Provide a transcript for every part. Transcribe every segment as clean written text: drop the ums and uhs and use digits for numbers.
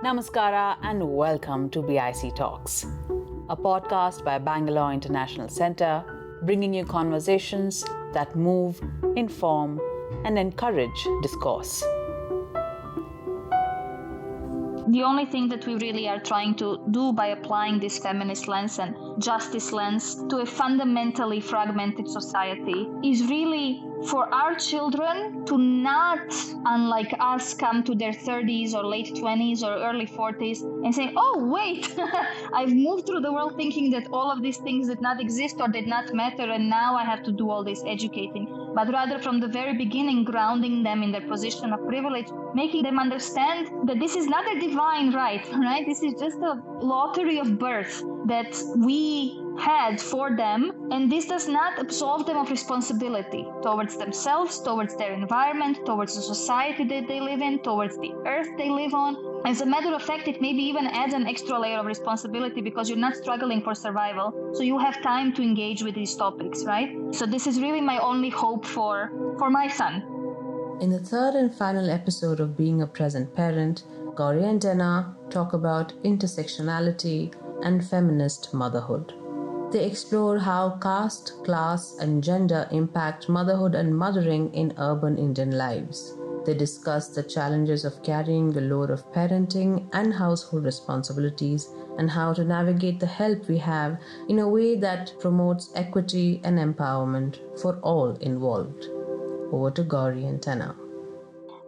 Namaskara and welcome to BIC Talks, a podcast by Bangalore International Centre, bringing you conversations that move, inform, and encourage discourse. The only thing that we really are trying to do by applying this feminist lens and justice lens to a fundamentally fragmented society is really for our children to not, unlike us, come to their 30s or late 20s or early 40s and say, oh, wait, I've moved through the world thinking that all of these things did not exist or did not matter, and now I have to do all this educating. But rather from the very beginning, grounding them in their position of privilege, making them understand that this is not a divine right? This is just a lottery of birth that we had for them, and this does not absolve them of responsibility towards themselves, towards their environment, towards the society that they live in, towards the earth they live on. As a matter of fact, it maybe even adds an extra layer of responsibility because you're not struggling for survival, so you have time to engage with these topics, right? So this is really my only hope for my son. In the third and final episode of Being a Present Parent, Gauri and Tena talk about intersectionality and feminist motherhood. They explore how caste, class, and gender impact motherhood and mothering in urban Indian lives. They discuss the challenges of carrying the load of parenting and household responsibilities and how to navigate the help we have in a way that promotes equity and empowerment for all involved. Over to Gauri and Tena.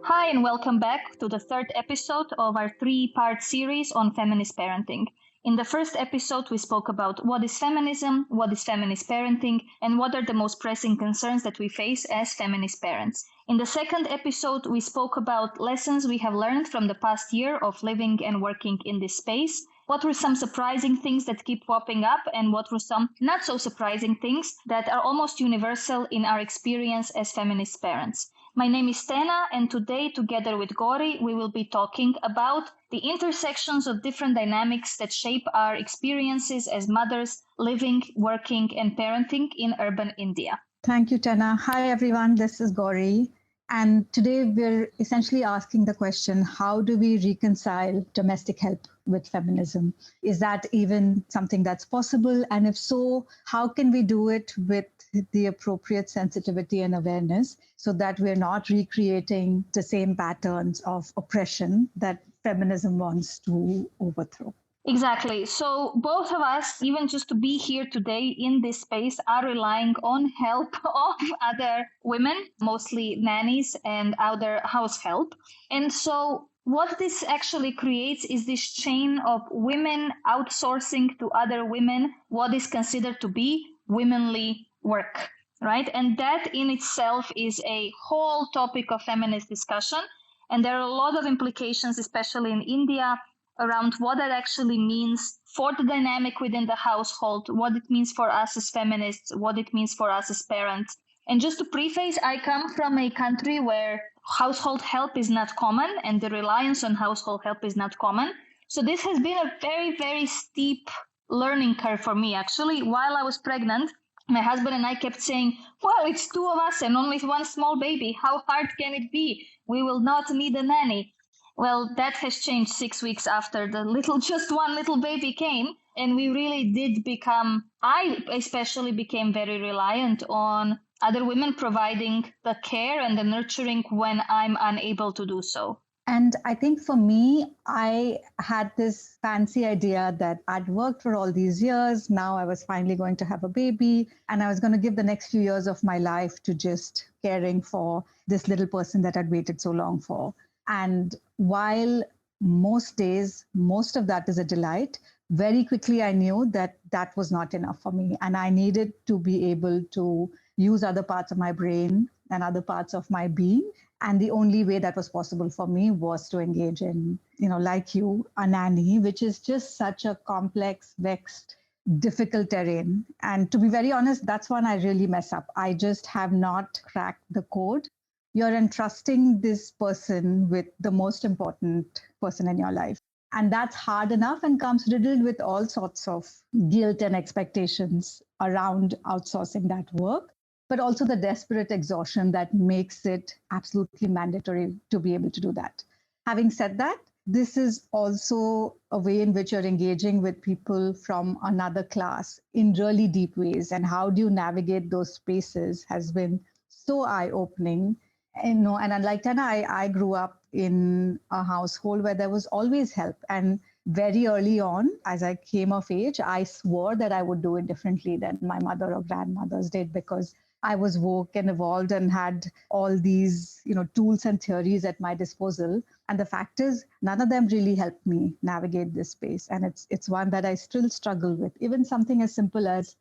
Hi, and welcome back to the third episode of our three-part series on feminist parenting. In the first episode, we spoke about what is feminism, what is feminist parenting, and what are the most pressing concerns that we face as feminist parents. In the second episode, we spoke about lessons we have learned from the past year of living and working in this space. What were some surprising things that keep popping up, and what were some not so surprising things that are almost universal in our experience as feminist parents? My name is Tena, and today, together with Gauri, we will be talking about the intersections of different dynamics that shape our experiences as mothers living, working, and parenting in urban India. Thank you, Tena. Hi, everyone. This is Gauri. And today we're essentially asking the question, how do we reconcile domestic help with feminism? Is that even something that's possible? And if so, how can we do it with the appropriate sensitivity and awareness so that we're not recreating the same patterns of oppression that feminism wants to overthrow? Exactly. So both of us, even just to be here today in this space, are relying on help of other women, mostly nannies and other house help. And so what this actually creates is this chain of women outsourcing to other women what is considered to be womanly work, right? And that in itself is a whole topic of feminist discussion. And there are a lot of implications, especially in India, around what that actually means for the dynamic within the household, what it means for us as feminists, what it means for us as parents. And just to preface, I come from a country where household help is not common and the reliance on household help is not common. So this has been a very, very steep learning curve for me. Actually, while I was pregnant, my husband and I kept saying, well, it's two of us and only one small baby. How hard can it be? We will not need a nanny. Well, that has changed 6 weeks after just one little baby came. And we really did I especially became very reliant on other women providing the care and the nurturing when I'm unable to do so. And I think for me, I had this fancy idea that I'd worked for all these years. Now I was finally going to have a baby, and I was going to give the next few years of my life to just caring for this little person that I'd waited so long for. And while most days, most of that is a delight, very quickly I knew that that was not enough for me. And I needed to be able to use other parts of my brain and other parts of my being. And the only way that was possible for me was to engage in, like you, a nanny, which is just such a complex, vexed, difficult terrain. And to be very honest, that's when I really mess up. I just have not cracked the code. You're entrusting this person with the most important person in your life. And that's hard enough and comes riddled with all sorts of guilt and expectations around outsourcing that work, but also the desperate exhaustion that makes it absolutely mandatory to be able to do that. Having said that, this is also a way in which you're engaging with people from another class in really deep ways. And how do you navigate those spaces has been so eye-opening. And, and unlike Tana, I grew up in a household where there was always help. And very early on, as I came of age, I swore that I would do it differently than my mother or grandmothers did, because I was woke and evolved and had all these, tools and theories at my disposal. And the fact is, none of them really helped me navigate this space. And it's one that I still struggle with. Even something as simple as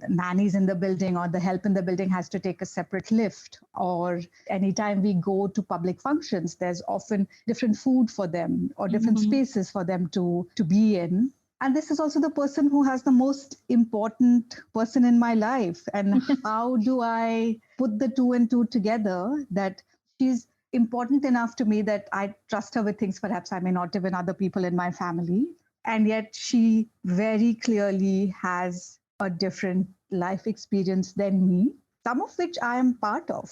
nannies in the building or the help in the building has to take a separate lift, or anytime we go to public functions, there's often different food for them or different spaces for them to be in. And this is also the person who has the most important person in my life. And how do I put the two and two together, that she's important enough to me that I trust her with things perhaps I may not even other people in my family. And yet she very clearly has a different life experience than me, some of which I am part of.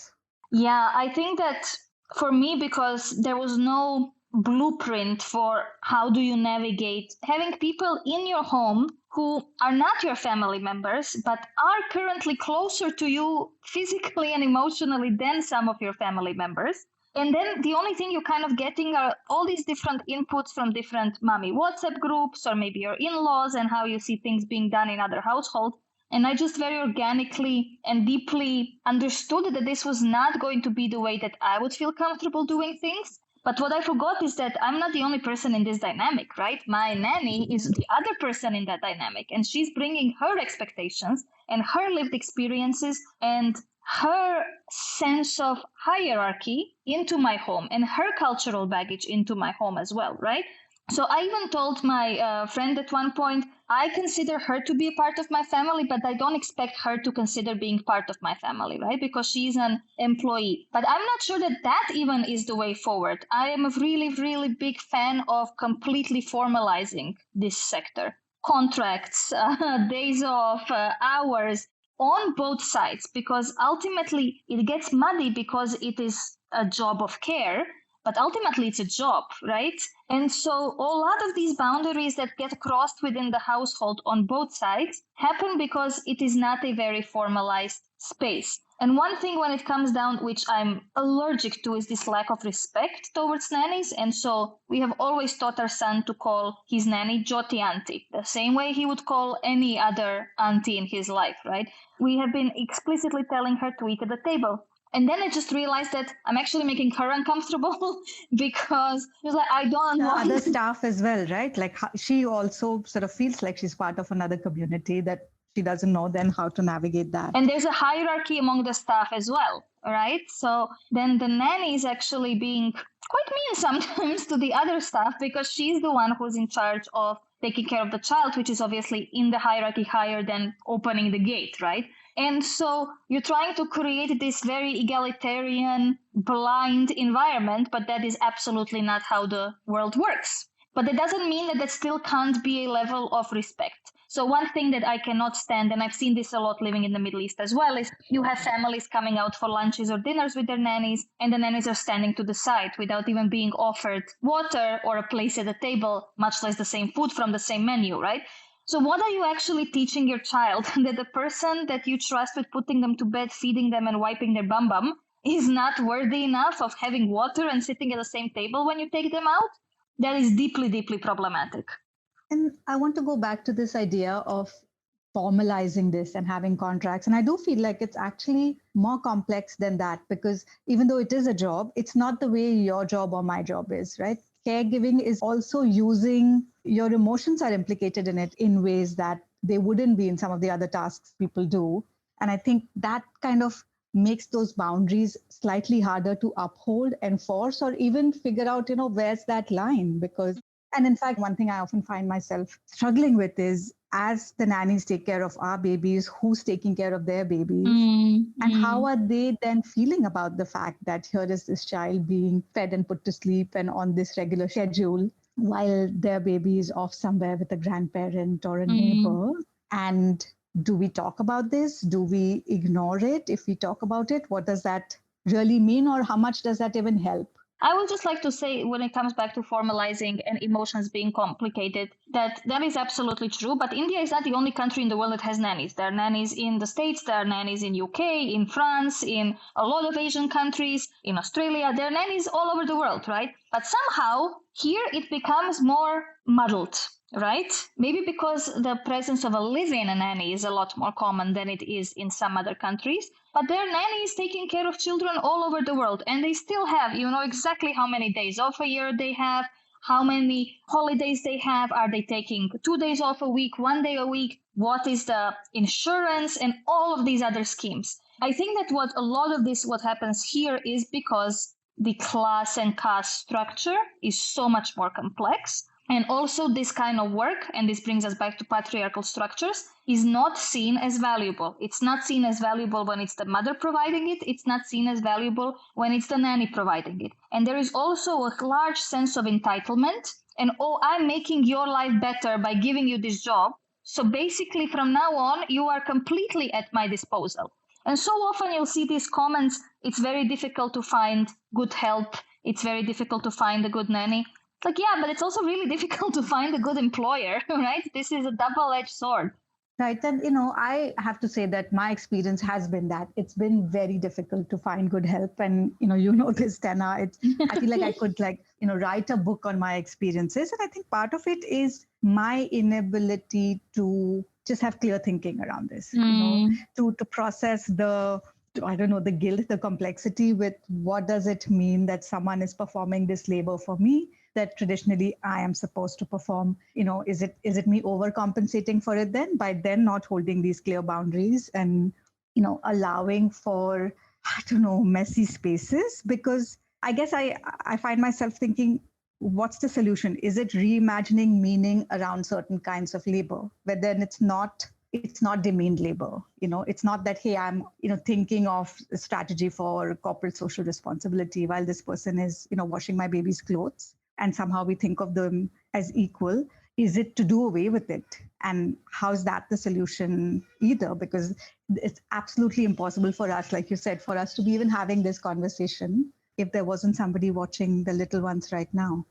Yeah, I think that for me, because there was no blueprint for how do you navigate having people in your home who are not your family members, but are currently closer to you physically and emotionally than some of your family members. And then the only thing you're kind of getting are all these different inputs from different mommy WhatsApp groups, or maybe your in-laws, and how you see things being done in other households. And I just very organically and deeply understood that this was not going to be the way that I would feel comfortable doing things. But what I forgot is that I'm not the only person in this dynamic, right? My nanny is the other person in that dynamic, and she's bringing her expectations and her lived experiences and her sense of hierarchy into my home, and her cultural baggage into my home as well, right? So I even told my friend at one point, I consider her to be a part of my family, but I don't expect her to consider being part of my family, right? Because she's an employee. But I'm not sure that that even is the way forward. I am a really, really big fan of completely formalizing this sector. Contracts, days off, hours, on both sides, because ultimately it gets muddy because it is a job of care, but ultimately it's a job, right? And so a lot of these boundaries that get crossed within the household on both sides happen because it is not a very formalized space. And one thing when it comes down, which I'm allergic to, is this lack of respect towards nannies. And so we have always taught our son to call his nanny Jyoti auntie, the same way he would call any other auntie in his life, right? We have been explicitly telling her to eat at the table. And then I just realized that I'm actually making her uncomfortable because she was like, I don't want other staff as well, right? Like she also sort of feels like she's part of another community that she doesn't know then how to navigate that. And there's a hierarchy among the staff as well, right? So then the nanny is actually being quite mean sometimes to the other staff because she's the one who's in charge of taking care of the child, which is obviously in the hierarchy higher than opening the gate, right? And so you're trying to create this very egalitarian, blind environment, but that is absolutely not how the world works. But that doesn't mean that still can't be a level of respect. So one thing that I cannot stand, and I've seen this a lot living in the Middle East as well, is you have families coming out for lunches or dinners with their nannies, and the nannies are standing to the side without even being offered water or a place at the table, much less the same food from the same menu, right? So what are you actually teaching your child? That the person that you trust with putting them to bed, feeding them and wiping their bum is not worthy enough of having water and sitting at the same table when you take them out? That is deeply, deeply problematic. And I want to go back to this idea of formalizing this and having contracts. And I do feel like it's actually more complex than that, because even though it is a job, it's not the way your job or my job is, right? Caregiving is also using your emotions are implicated in it in ways that they wouldn't be in some of the other tasks people do. And I think that kind of makes those boundaries slightly harder to uphold, enforce, or even figure out, where's that line? And in fact, one thing I often find myself struggling with is, as the nannies take care of our babies, who's taking care of their babies? And how are they then feeling about the fact that here is this child being fed and put to sleep and on this regular schedule while their baby is off somewhere with a grandparent or a neighbor? And do we talk about this? Do we ignore it? If we talk about it, what does that really mean, or how much does that even help? I would just like to say, when it comes back to formalizing and emotions being complicated, that is absolutely true. But India is not the only country in the world that has nannies. There are nannies in the States, there are nannies in UK, in France, in a lot of Asian countries, in Australia. There are nannies all over the world, right? But somehow here it becomes more muddled. Right? Maybe because the presence of a live-in nanny is a lot more common than it is in some other countries. But there are nannies taking care of children all over the world, and they still have, you know, exactly how many days off a year they have, how many holidays they have. Are they taking 2 days off a week, 1 day a week? What is the insurance and all of these other schemes? I think that what happens here is because the class and caste structure is so much more complex. And also this kind of work, and this brings us back to patriarchal structures, is not seen as valuable. It's not seen as valuable when it's the mother providing it. It's not seen as valuable when it's the nanny providing it. And there is also a large sense of entitlement. And, oh, I'm making your life better by giving you this job. So basically from now on, you are completely at my disposal. And so often you'll see these comments, it's very difficult to find good help. It's very difficult to find a good nanny. Like, yeah, but it's also really difficult to find a good employer, right? This is a double-edged sword. Right. And, I have to say that my experience has been that it's been very difficult to find good help. And, this, Tena, I feel like I could write a book on my experiences. And I think part of it is my inability to just have clear thinking around this, to process the guilt, the complexity with what does it mean that someone is performing this labor for me that traditionally I am supposed to perform. Is it me overcompensating for it then by then not holding these clear boundaries and, allowing for, messy spaces? Because I guess I find myself thinking, what's the solution? Is it reimagining meaning around certain kinds of labor, where then it's not demeaned labor? It's not that, hey, I'm, thinking of a strategy for corporate social responsibility while this person is, washing my baby's clothes, and somehow we think of them as equal. Is it to do away with it? And how's that the solution either? Because it's absolutely impossible for us, like you said, for us to be even having this conversation if there wasn't somebody watching the little ones right now.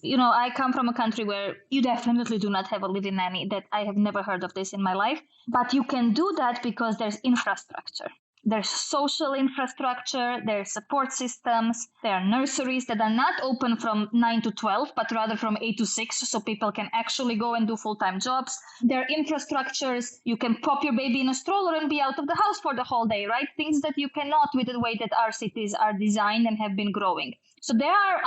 I come from a country where you definitely do not have a live-in nanny. That I have never heard of this in my life. But you can do that because there's infrastructure. There's social infrastructure, there's support systems, there are nurseries that are not open from 9 to 12, but rather from 8 to 6, so people can actually go and do full-time jobs. There are infrastructures, you can pop your baby in a stroller and be out of the house for the whole day, right? Things that you cannot with the way that our cities are designed and have been growing. So there are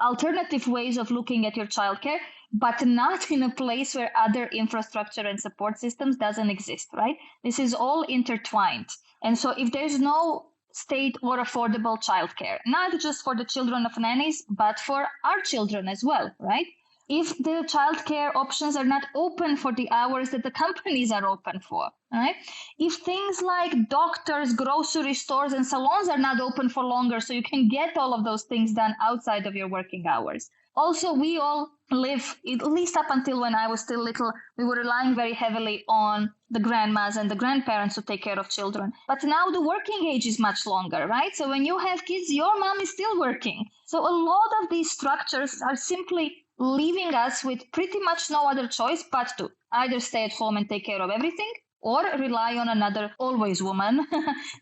alternative ways of looking at your childcare, but not in a place where other infrastructure and support systems doesn't exist, right? This is all intertwined. And so if there's no state or affordable childcare, not just for the children of nannies, but for our children as well, right? If the childcare options are not open for the hours that the companies are open for, right? If things like doctors, grocery stores, and salons are not open for longer, so you can get all of those things done outside of your working hours. Also, we all live, at least up until when I was still little, we were relying very heavily on the grandmas and the grandparents to take care of children. But now the working age is much longer, right? So when you have kids, your mom is still working. So a lot of these structures are simply leaving us with pretty much no other choice but to either stay at home and take care of everything or rely on another always woman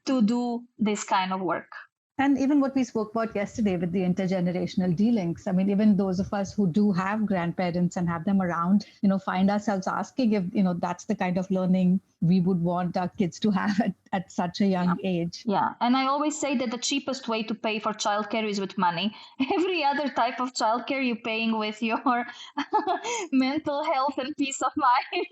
to do this kind of work. And even what we spoke about yesterday with the intergenerational dealings, I mean, even those of us who do have grandparents and have them around, find ourselves asking if, that's the kind of learning we would want our kids to have at such a young age. Yeah. And I always say that the cheapest way to pay for childcare is with money. Every other type of childcare you're paying with your mental health and peace of mind.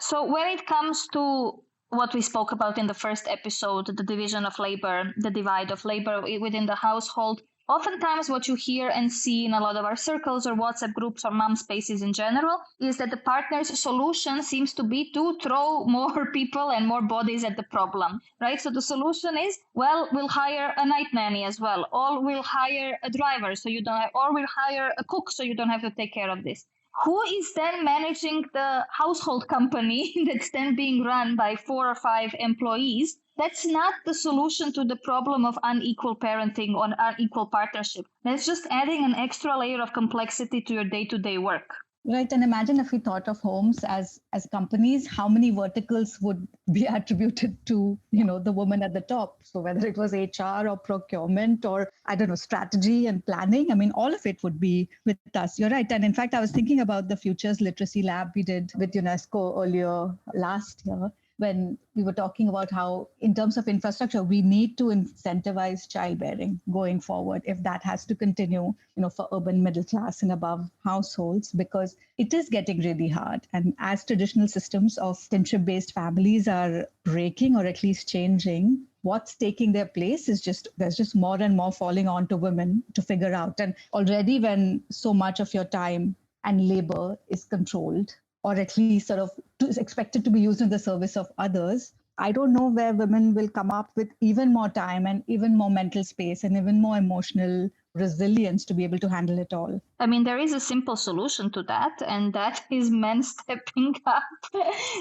So when it comes to what we spoke about in the first episode, the division of labor, the divide of labor within the household, oftentimes what you hear and see in a lot of our circles or WhatsApp groups or mom spaces in general is that the partner's solution seems to be to throw more people and more bodies at the problem, right? So the solution is, well, we'll hire a night nanny as well, or we'll hire a driver so you don't have, or we'll hire a cook so you don't have to take care of this. Who is then managing the household company that's then being run by 4 or 5 employees That's not the solution to the problem of unequal parenting or unequal partnership. That's just adding an extra layer of complexity to your day-to-day work. Right. And imagine if we thought of homes as companies, how many verticals would be attributed to, the woman at the top. So whether it was HR or procurement or, I don't know, strategy and planning, I mean, all of it would be with us. You're right. And in fact, I was thinking about the Futures Literacy Lab we did with UNESCO earlier last year, when we were talking about how, in terms of infrastructure, we need to incentivize childbearing going forward if that has to continue, for urban middle class and above households, because it is getting really hard. And as traditional systems of kinship-based families are breaking or at least changing, what's taking their place is there's just more and more falling on to women to figure out. And already when so much of your time and labor is controlled, or at least sort of is expected to be used in the service of others, I don't know where women will come up with even more time and even more mental space and even more emotional resilience to be able to handle it all. I mean, there is a simple solution to that, and that is men stepping up.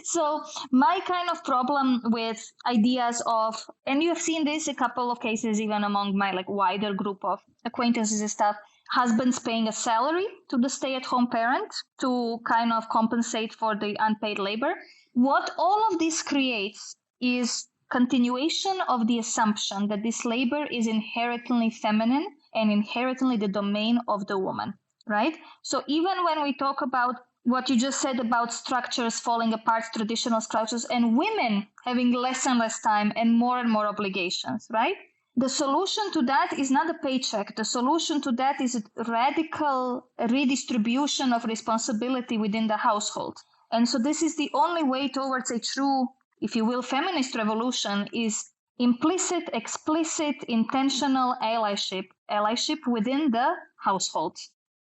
So my kind of problem with ideas of, and you have seen this a couple of cases even among my wider group of acquaintances and stuff, husbands paying a salary to the stay-at-home parent to kind of compensate for the unpaid labor. What all of this creates is continuation of the assumption that this labor is inherently feminine and inherently the domain of the woman, right? So even when we talk about what you just said about structures falling apart, traditional structures, and women having less and less time and more obligations, right? The solution to that is not a paycheck. The solution to that is a radical redistribution of responsibility within the household. And so this is the only way towards a true, if you will, feminist revolution, is implicit, explicit, intentional allyship within the household.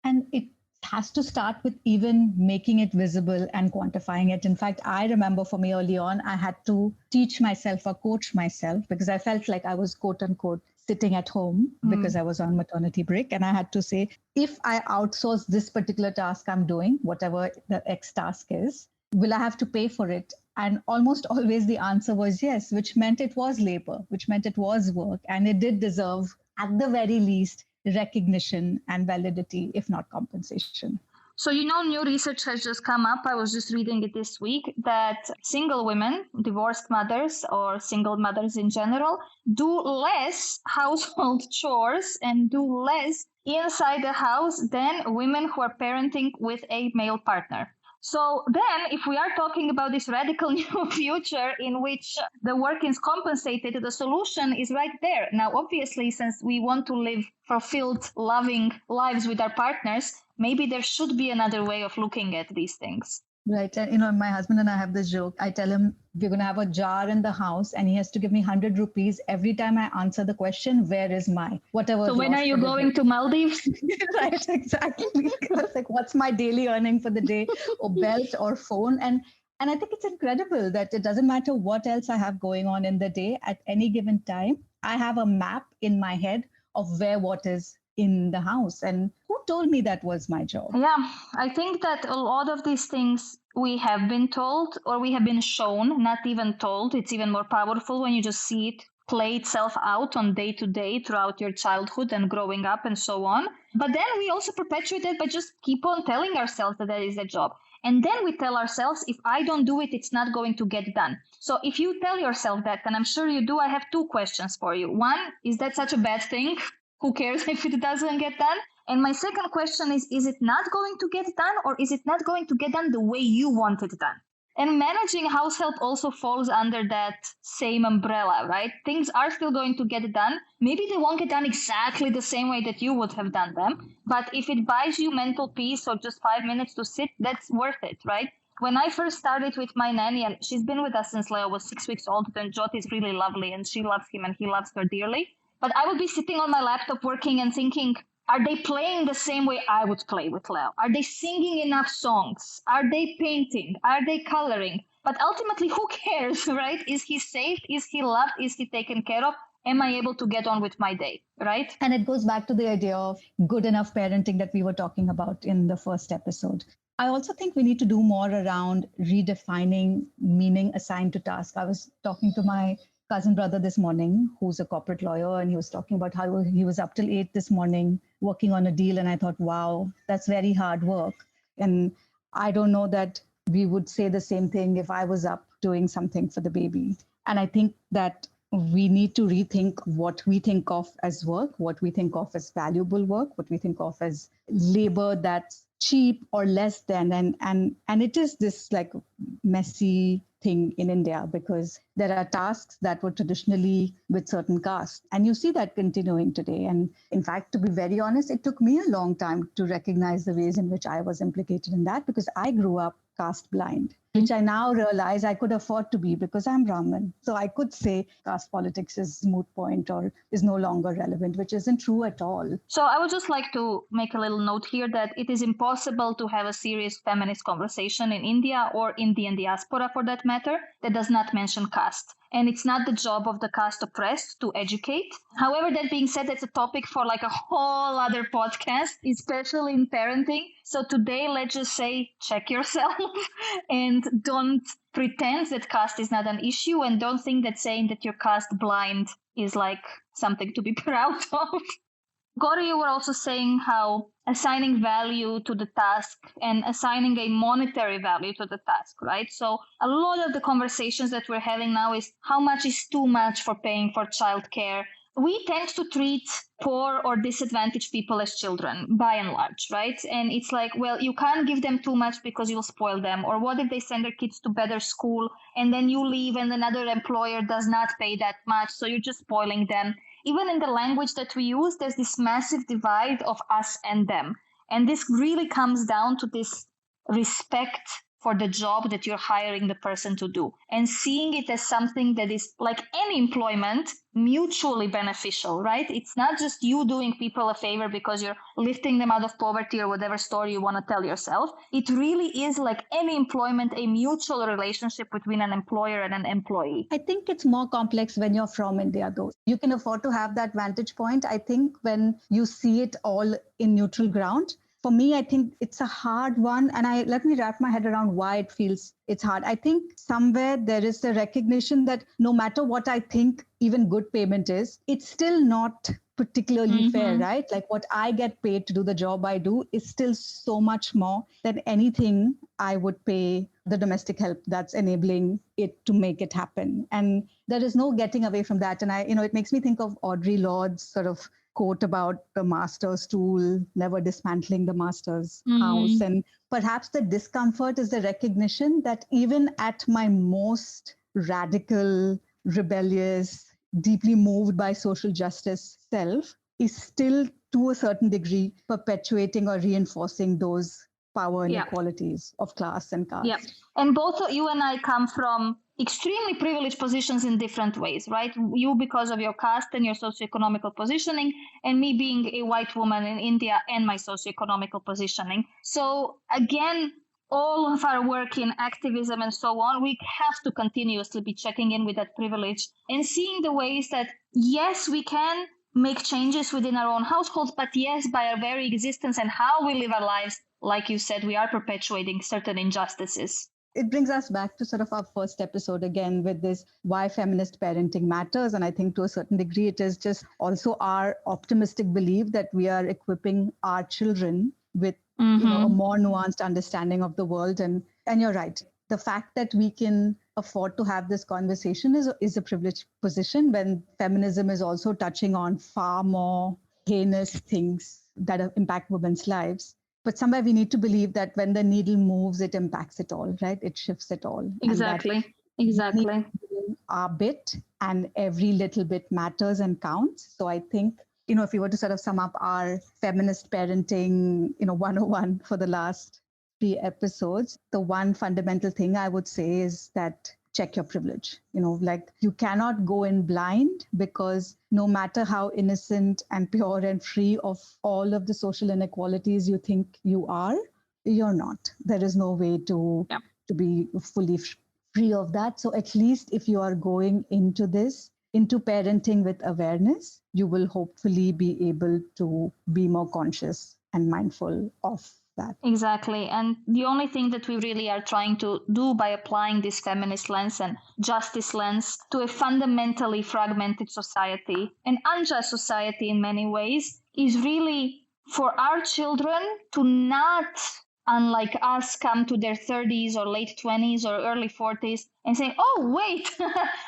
And it has to start with even making it visible and quantifying it. In fact, I remember for me early on, I had to teach myself or coach myself because I felt like I was, quote unquote, sitting at home because I was on maternity break. And I had to say, if I outsource this particular task I'm doing, whatever the X task is, will I have to pay for it? And almost always the answer was yes, which meant it was labor, which meant it was work. And it did deserve, at the very least, recognition and validity, if not compensation. So, new research has just come up. I was just reading it this week that single women, divorced mothers or single mothers in general, do less household chores and do less inside the house than women who are parenting with a male partner. So then, if we are talking about this radical new future in which the work is compensated, the solution is right there. Now, obviously, since we want to live fulfilled, loving lives with our partners, maybe there should be another way of looking at these things. Right. And, my husband and I have this joke. I tell him we're going to have a jar in the house and he has to give me 100 rupees every time I answer the question, where is my whatever. So when are you going to Maldives? Right, exactly. It's like, what's my daily earning for the day, or belt or phone? And I think it's incredible that it doesn't matter what else I have going on in the day at any given time. I have a map in my head of where what is in the house. And who told me that was my job? Yeah, I think that a lot of these things we have been told or we have been shown, not even told. It's even more powerful when you just see it play itself out on day to day throughout your childhood and growing up and so on. But then we also perpetuate it by just keep on telling ourselves that is a job. And then we tell ourselves, if I don't do it, it's not going to get done. So if you tell yourself that, and I'm sure you do, I have two questions for you. One, is that such a bad thing? Who cares if it doesn't get done? And my second question is it not going to get done, or is it not going to get done the way you want it done? And managing house help also falls under that same umbrella, right? Things are still going to get done. Maybe they won't get done exactly the same way that you would have done them. But if it buys you mental peace or just 5 minutes to sit, that's worth it, right? When I first started with my nanny, and she's been with us since Leo was 6 weeks old, and Jyoti is really lovely and she loves him and he loves her dearly. But I would be sitting on my laptop working and thinking, are they playing the same way I would play with Leo? Are they singing enough songs? Are they painting? Are they coloring? But ultimately, who cares, right? Is he safe? Is he loved? Is he taken care of? Am I able to get on with my day, right? And it goes back to the idea of good enough parenting that we were talking about in the first episode. I also think we need to do more around redefining meaning assigned to task. I was talking to my cousin brother this morning who's a corporate lawyer, and he was talking about how he was up till 8 this morning working on a deal. And I thought, wow, that's very hard work. And I don't know that we would say the same thing if I was up doing something for the baby. And I think that we need to rethink what we think of as work, what we think of as valuable work, what we think of as labor that's cheap or less than. And it is this like messy thing in India, because there are tasks that were traditionally with certain castes. And you see that continuing today. And in fact, to be very honest, it took me a long time to recognize the ways in which I was implicated in that, because I grew up caste blind, which I now realize I could afford to be because I'm Brahmin. So I could say caste politics is moot point or is no longer relevant, which isn't true at all. So I would just like to make a little note here that it is impossible to have a serious feminist conversation in India or Indian diaspora for that matter that does not mention caste. And it's not the job of the caste oppressed to educate. However, that being said, it's a topic for like a whole other podcast, especially in parenting. So today, let's just say, check yourself and don't pretend that caste is not an issue, and don't think that saying that you're caste blind is like something to be proud of. Gauri, you were also saying how assigning value to the task and assigning a monetary value to the task, right? So a lot of the conversations that we're having now is how much is too much for paying for childcare. We tend to treat poor or disadvantaged people as children, by and large, right? And it's like, well, you can't give them too much because you'll spoil them. Or what if they send their kids to better school and then you leave and another employer does not pay that much, so you're just spoiling them. Even in the language that we use, there's this massive divide of us and them. And this really comes down to this respect for the job that you're hiring the person to do, and seeing it as something that is, like any employment, mutually beneficial, right? It's not just you doing people a favor because you're lifting them out of poverty or whatever story you want to tell yourself. It really is, like any employment, a mutual relationship between an employer and an employee. I think it's more complex when you're from India, though. You can afford to have that vantage point. I think when you see it all in neutral ground, for me, I think it's a hard one. And let me wrap my head around why it feels it's hard. I think somewhere there is the recognition that no matter what I think even good payment is, it's still not particularly fair, right? Like what I get paid to do the job I do is still so much more than anything I would pay the domestic help that's enabling it to make it happen. And there is no getting away from that. And it makes me think of Audre Lorde's sort of quote about the master's tool, never dismantling the master's house. And perhaps the discomfort is the recognition that even at my most radical, rebellious, deeply moved by social justice self is still, to a certain degree, perpetuating or reinforcing those power inequalities of class and caste. Yeah. And both you and I come from extremely privileged positions in different ways, right? You because of your caste and your socioeconomical positioning, and me being a white woman in India and my socioeconomical positioning. So again, all of our work in activism and so on, we have to continuously be checking in with that privilege and seeing the ways that, yes, we can make changes within our own households, but yes, by our very existence and how we live our lives, like you said, we are perpetuating certain injustices. It brings us back to sort of our first episode again with this why feminist parenting matters. And I think to a certain degree, it is just also our optimistic belief that we are equipping our children with a more nuanced understanding of the world. And you're right. The fact that we can afford to have this conversation is a privileged position when feminism is also touching on far more heinous things that impact women's lives. But somewhere we need to believe that when the needle moves, it impacts it all, right? It shifts it all. Exactly. Our bit, and every little bit matters and counts. So I think, if you were to sort of sum up our feminist parenting, 101 for the last 3 episodes, the one fundamental thing I would say is that check your privilege. You cannot go in blind, because no matter how innocent and pure and free of all of the social inequalities you think you are, you're not. There is no way to be fully free of that. So at least if you are going into parenting with awareness, you will hopefully be able to be more conscious and mindful of that. Exactly. And the only thing that we really are trying to do by applying this feminist lens and justice lens to a fundamentally fragmented society, an unjust society in many ways, is really for our children to not, unlike us, come to their 30s or late 20s or early 40s and say, oh, wait,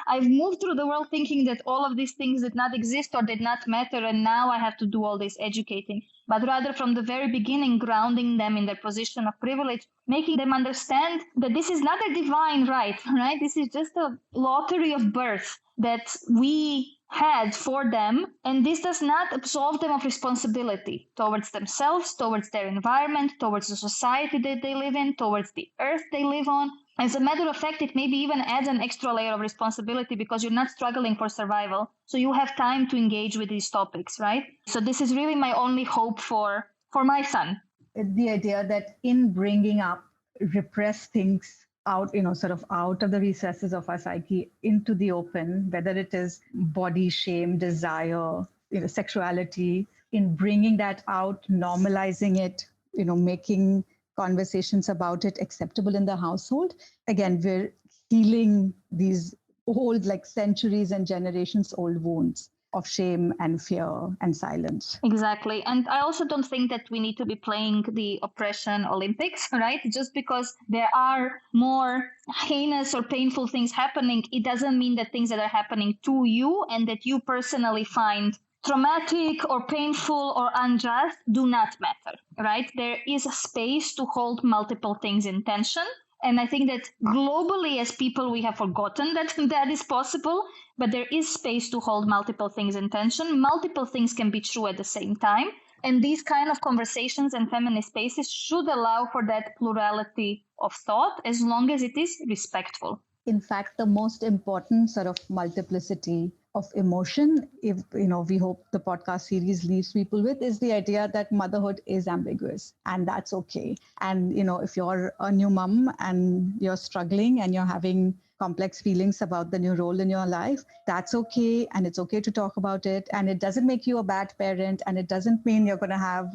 I've moved through the world thinking that all of these things did not exist or did not matter, and now I have to do all this educating. But rather from the very beginning, grounding them in their position of privilege, making them understand that this is not a divine right? This is just a lottery of birth that we had for them, and this does not absolve them of responsibility towards themselves, towards their environment, towards the society that they live in, towards the earth they live on. As a matter of fact, it maybe even adds an extra layer of responsibility because you're not struggling for survival, so you have time to engage with these topics, right? So this is really my only hope for my son. The idea that in bringing up repressed things out, sort of out of the recesses of our psyche into the open, whether it is body shame, desire, sexuality, in bringing that out, normalizing it, making conversations about it acceptable in the household. Again, we're healing these old, like centuries and generations old wounds of shame and fear and silence. Exactly. And I also don't think that we need to be playing the oppression Olympics, right? Just because there are more heinous or painful things happening, it doesn't mean that things that are happening to you and that you personally find traumatic or painful or unjust do not matter, right? There is a space to hold multiple things in tension. And I think that globally, as people, we have forgotten that that is possible, but there is space to hold multiple things in tension. Multiple things can be true at the same time. And these kind of conversations and feminist spaces should allow for that plurality of thought as long as it is respectful. In fact, the most important sort of multiplicity of emotion, if we hope the podcast series leaves people with, is the idea that motherhood is ambiguous, and that's okay. And if you're a new mom and you're struggling and you're having complex feelings about the new role in your life, that's okay, and it's okay to talk about it, and it doesn't make you a bad parent, and it doesn't mean you're going to have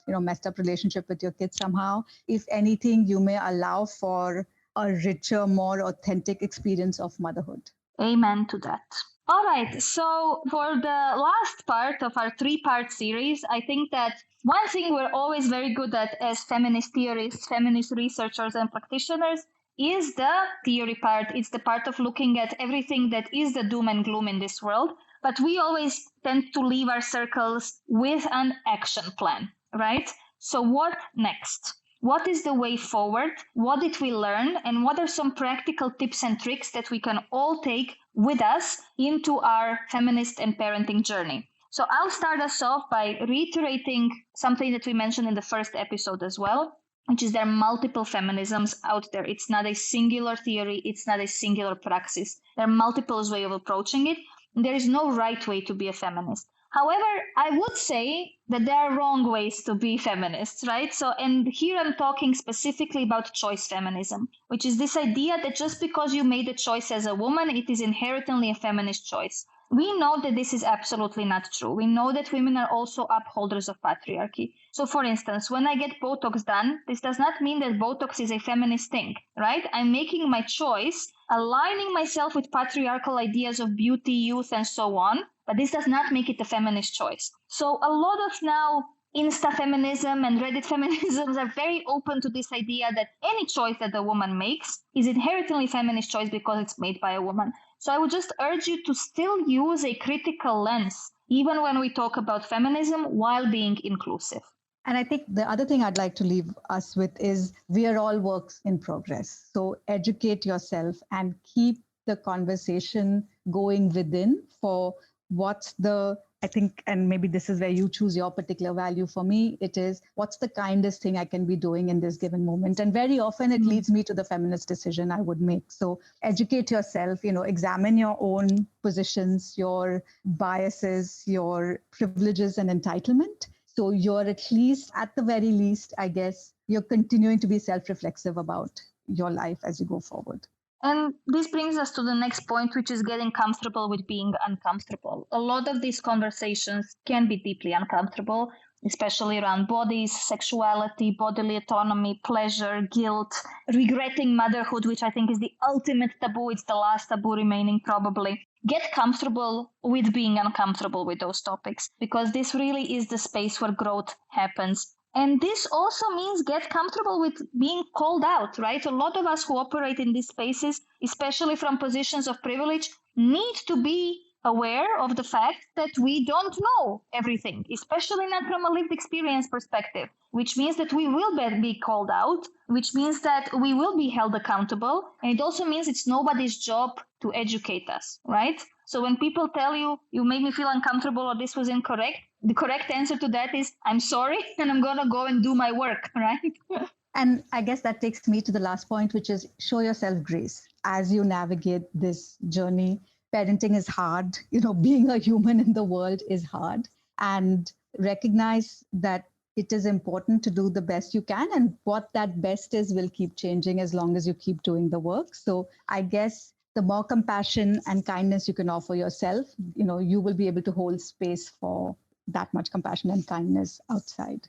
messed up relationship with your kids somehow. If anything, you may allow for a richer, more authentic experience of motherhood. Amen to that. All right, so for the last part of our 3-part series, I think that one thing we're always very good at as feminist theorists, feminist researchers, and practitioners is the theory part. It's the part of looking at everything that is the doom and gloom in this world. But we always tend to leave our circles with an action plan, right? So what next? What is the way forward? What did we learn? And what are some practical tips and tricks that we can all take with us into our feminist and parenting journey? So I'll start us off by reiterating something that we mentioned in the first episode as well, which is there are multiple feminisms out there. It's not a singular theory. It's not a singular praxis. There are multiple ways of approaching it. And there is no right way to be a feminist. However, I would say that there are wrong ways to be feminists, right? So, and here I'm talking specifically about choice feminism, which is this idea that just because you made a choice as a woman, it is inherently a feminist choice. We know that this is absolutely not true. We know that women are also upholders of patriarchy. So, for instance, when I get Botox done, this does not mean that Botox is a feminist thing, right? I'm making my choice, aligning myself with patriarchal ideas of beauty, youth, and so on. But this does not make it a feminist choice. So a lot of now Insta feminism and Reddit feminisms are very open to this idea that any choice that a woman makes is inherently feminist choice because it's made by a woman. So I would just urge you to still use a critical lens, even when we talk about feminism, while being inclusive. And I think the other thing I'd like to leave us with is we are all works in progress. So educate yourself and keep the conversation going within for what's the, I think, and maybe this is where you choose your particular value. For me, it is what's the kindest thing I can be doing in this given moment. And very often it leads me to the feminist decision I would make. So educate yourself, examine your own positions, your biases, your privileges and entitlement. So you're at least, at the very least, I guess, you're continuing to be self-reflexive about your life as you go forward. And this brings us to the next point, which is getting comfortable with being uncomfortable. A lot of these conversations can be deeply uncomfortable. especially around bodies, sexuality, bodily autonomy, pleasure, guilt, regretting motherhood, which I think is the ultimate taboo. It's the last taboo remaining probably. Get comfortable with being uncomfortable with those topics, because this really is the space where growth happens. And this also means get comfortable with being called out, right? A lot of us who operate in these spaces, especially from positions of privilege, need to be aware of the fact that we don't know everything, especially not from a lived experience perspective, which means that we will be called out, which means that we will be held accountable. And it also means it's nobody's job to educate us, right? So when people tell you, you made me feel uncomfortable or this was incorrect, the correct answer to that is, I'm sorry, and I'm going to go and do my work, right? And I guess that takes me to the last point, which is show yourself grace as you navigate this journey. Parenting is hard. Being a human in the world is hard. And recognize that it is important to do the best you can. And what that best is will keep changing as long as you keep doing the work. So I guess the more compassion and kindness you can offer yourself, you will be able to hold space for that much compassion and kindness outside.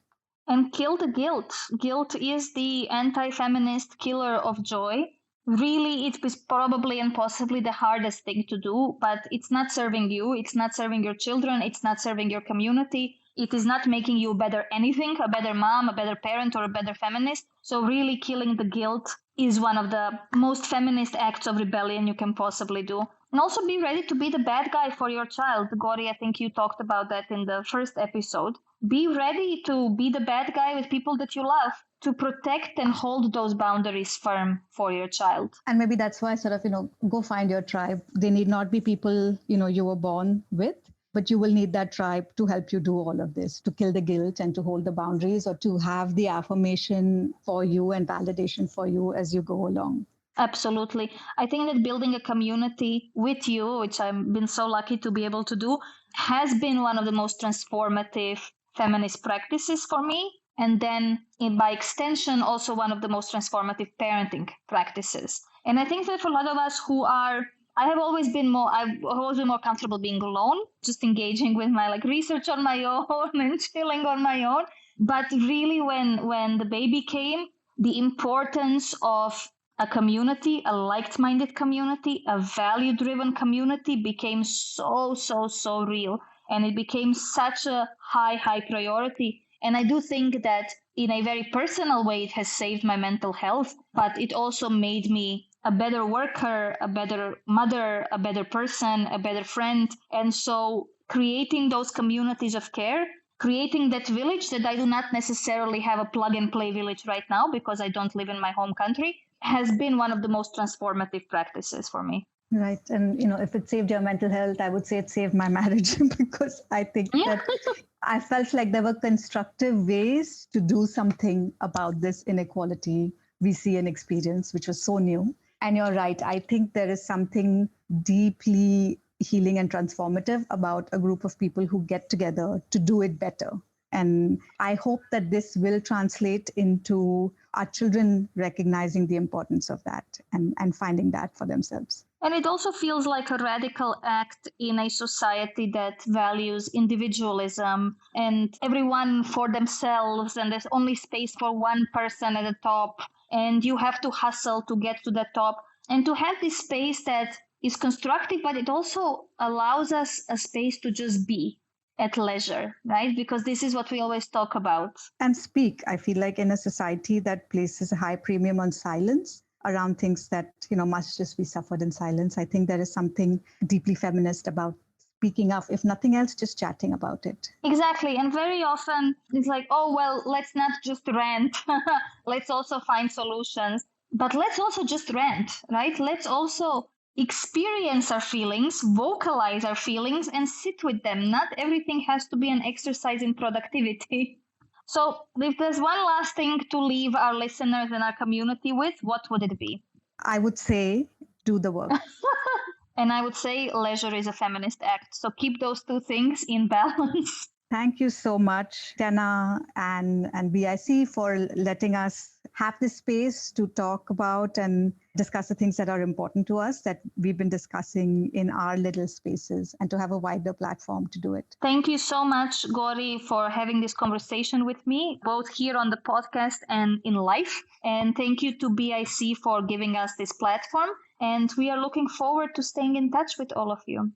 And kill the guilt. Guilt is the anti-feminist killer of joy. Really, it is probably and possibly the hardest thing to do, but it's not serving you. It's not serving your children. It's not serving your community. It is not making you better anything, a better mom, a better parent, or a better feminist. So really killing the guilt is one of the most feminist acts of rebellion you can possibly do. And also be ready to be the bad guy for your child. Gauri, I think you talked about that in the first episode. Be ready to be the bad guy with people that you love, to protect and hold those boundaries firm for your child. And maybe that's why go find your tribe. They need not be people, you were born with, but you will need that tribe to help you do all of this, to kill the guilt and to hold the boundaries, or to have the affirmation for you and validation for you as you go along. Absolutely. I think that building a community with you, which I've been so lucky to be able to do, has been one of the most transformative feminist practices for me. And then by extension, also one of the most transformative parenting practices. And I think that for a lot of us I've always been more comfortable being alone, just engaging with my research on my own and chilling on my own. But really when the baby came, the importance of a community, a like-minded community, a value-driven community became so real. And it became such a high priority. And I do think that in a very personal way, it has saved my mental health, but it also made me a better worker, a better mother, a better person, a better friend. And so creating those communities of care, creating that village that I do not necessarily have a plug and play village right now because I don't live in my home country, has been one of the most transformative practices for me. Right. And, if it saved your mental health, I would say it saved my marriage because I think that I felt like there were constructive ways to do something about this inequality we see and experience, which was so new. And you're right. I think there is something deeply healing and transformative about a group of people who get together to do it better. And I hope that this will translate into our children recognizing the importance of that and finding that for themselves. And it also feels like a radical act in a society that values individualism and everyone for themselves, and there's only space for one person at the top, and you have to hustle to get to the top. And to have this space that is constructive, but it also allows us a space to just be at leisure, right? Because this is what we always talk about. And speak. I feel like in a society that places a high premium on silence around things that, must just be suffered in silence, I think there is something deeply feminist about speaking up, if nothing else, just chatting about it. Exactly. And very often it's like, oh, well, let's not just rant. Let's also find solutions. But let's also just rant, right? Let's also experience our feelings, vocalize our feelings, and sit with them. Not everything has to be an exercise in productivity. So if there's one last thing to leave our listeners and our community with, what would it be? I would say, do the work. And I would say leisure is a feminist act. So keep those two things in balance. Thank you so much, Tena and BIC, for letting us have this space to talk about and discuss the things that are important to us that we've been discussing in our little spaces, and to have a wider platform to do it. Thank you so much, Gauri, for having this conversation with me, both here on the podcast and in life. And thank you to BIC for giving us this platform. And we are looking forward to staying in touch with all of you.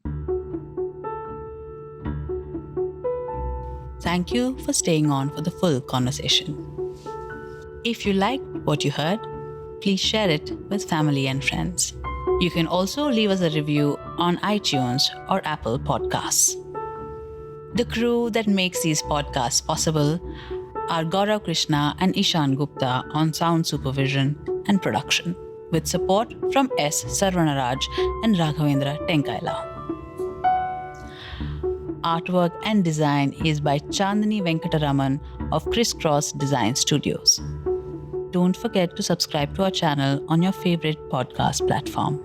Thank you for staying on for the full conversation. If you liked what you heard, please share it with family and friends. You can also leave us a review on iTunes or Apple Podcasts. The crew that makes these podcasts possible are Gaurav Krishna and Ishan Gupta on sound supervision and production, with support from S. Sarvanaraj and Raghavendra Tenkaila. Artwork and design is by Chandani Venkataraman of Crisscross Design Studios. Don't forget to subscribe to our channel on your favorite podcast platform.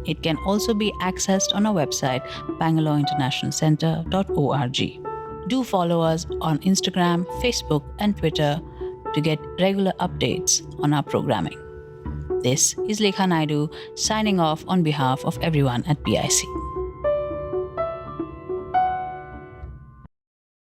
It can also be accessed on our website, bangaloreinternationalcenter.org. Do follow us on Instagram, Facebook, and Twitter to get regular updates on our programming. This is Lekha Naidu signing off on behalf of everyone at BIC.